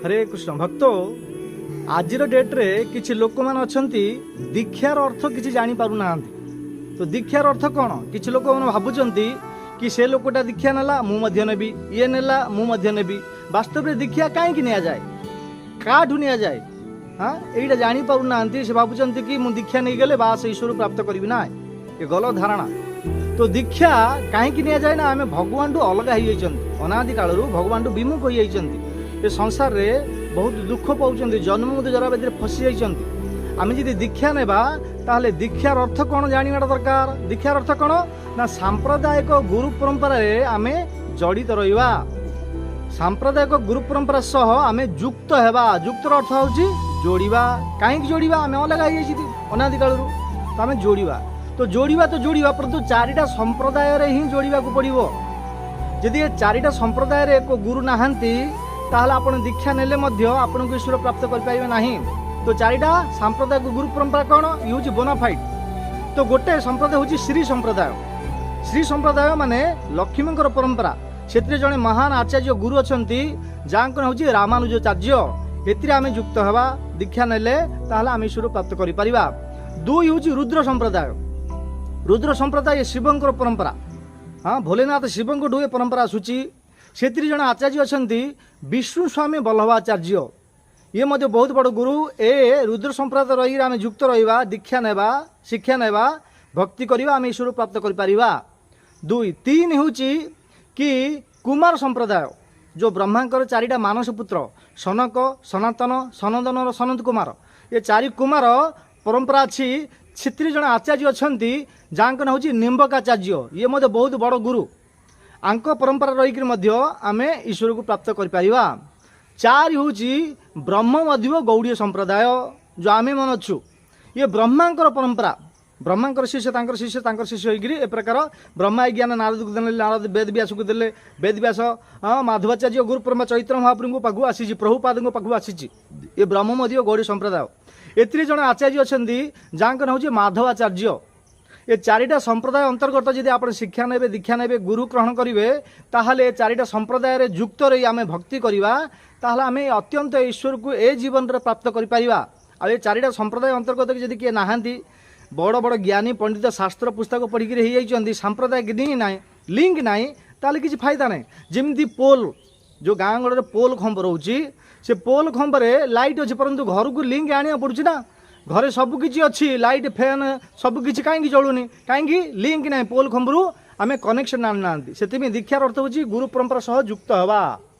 हरे कृष्ण भक्त आज डेट्रे किसी लोक मैंने अच्छा दीक्षार अर्थ किसी जापर ना तो दीक्षार अर्थ कौन कि लोक मैंने भावुंट कि से लोकटा दीक्षा नेला मुझे नेबी ये नेला मुझे नेबी वास्तव में दीक्षा कहीं नि जाए काठू नि जाए हाँ यहीटा जापर ना से भावुंट कि मुझे दीक्षा नहीं गले बास ईश्वर प्राप्त करी ना ये गलत धारणा। तो दीक्षा कहीं नि जाए ना आम भगवान ठू अलग हो अनादि कालू भगवान ठू विमुख हो ये संसार रे बहुत दुख पाँच जन्म मृत्यु जरा बेदी फसी जाइए आम जी दीक्षा नेबा ताहले दीक्षार अर्थ कौन जाना दरकार। दीक्षार अर्थ कौन ना सांप्रदायिक गुरु परंपरा रे आमे जड़ित रहिबा सांप्रदायिक गुरु परंपरा सह आमे युक्त हेबा। युक्तर अर्थ होची जोड़िबा कहीं जोड़िबा आमे अलग हो अनादि कालू तो आमे जोड़िबा तो जोड़िबा परंतु चारिटा संप्रदाय रे ही जोड़िबा को पड़िबो। यदि ये चारिटा संप्रदाय रे को गुरु नाहंती ताहले आपण दीक्षा नेले मध्य आपण को ईश्वर प्राप्त कर पाइबे नाही। तो चारिटा सांप्रदायिक गुरु परंपरा कौन यूज बोनाफाइड। तो गोटे संप्रदाय हूँ श्री संप्रदाय। श्री संप्रदाय माने लक्ष्मी परंपरा से जड़े महान आचार्य गुरु अच्छा जहाँ हूँ रामानुजाचार्य एति आम युक्त हवा दीक्षा नेले ताहले आम ईश्वर प्राप्त करिपरिबा। दुई हूँ रुद्र संप्रदाय। रुद्र संप्रदाय शिवंकर परंपरा हाँ भोलेनाथ शिवंक ढुए परंपरा आसूची से जड़े आचार्य अच्छा विष्णु स्वामी बल्लभाचार्य ये मध्य बहुत बड़ गुरु ए रुद्र संप्रदाय रही आम युक्त रहा दीक्षा नेबा शिक्षा नेबा भक्ति करवा आम ईश्वर प्राप्त करिपरिबा। दुई तीन हूँ कि कुमार संप्रदाय जो ब्रह्मांकर चारिटा मानस पुत्र सनक सनातन सनंदन सनंत कुमार ये चारि कुमार परंपरा अच्छी क्षेत्रीय जन आचार्य अच्छा जहाँ हूँ निम्बकाचार्य ये मध्य बहुत बड़ गुरु आंक परंपरा रहीकि आम ईश्वर को प्राप्त करिपरिबा। चार हूँ ब्रह्म मध्य गौड़ीय संप्रदाय जो आम मन अच्छु ये ब्रह्मांकर परंपरा ब्रह्मांकर शिष्य शिष्य ए प्रकार ब्रह्मा ज्ञान नारद को देले नारद वेद व्यास को देले वेद व्यास माधवाचार्य गुरु परंपरा चैत्र महाप्रभु पाखु आसी प्रभुपाद पाखु आसी ये ब्रह्म मध्य गौड़ी संप्रदाय एति जन आचार्य अच्छा जहाँ हूँ माधवाचार्य ये चारिटा संप्रदाय अंतर्गत जदि आप शिक्षा ने दीक्षा ने गुरु ग्रहण करेंगे ताहले चारिटा संप्रदाय रे युक्त रही आम भक्ति करवा ताहले आम अत्यंत ईश्वर को ए जीवन रे प्राप्त करिपरिबा। आ ये चारिटा संप्रदाय अंतर्गत जदि किए नाहांती बड़ बड़ ज्ञानी पंडित शास्त्र पुस्तक पढ़ी सांप्रदायिक लिंक ना ताहले किसी फायदा ना। जमी पोल जो गाँ गड़े पोल खंब रोचे से पोल खंबरे लाइट अच्छे परंतु घर को लिंक आने पड़ुछि ना घरे सबकिछि अच्छी लाइट फैन सबकिछि कहीं चलुनी कहीं लिंक ना पोल खंबरू आम कनेक्शन आना से दीक्षार अर्थ हूँ गुरु परंपरा सह युक्त हवा।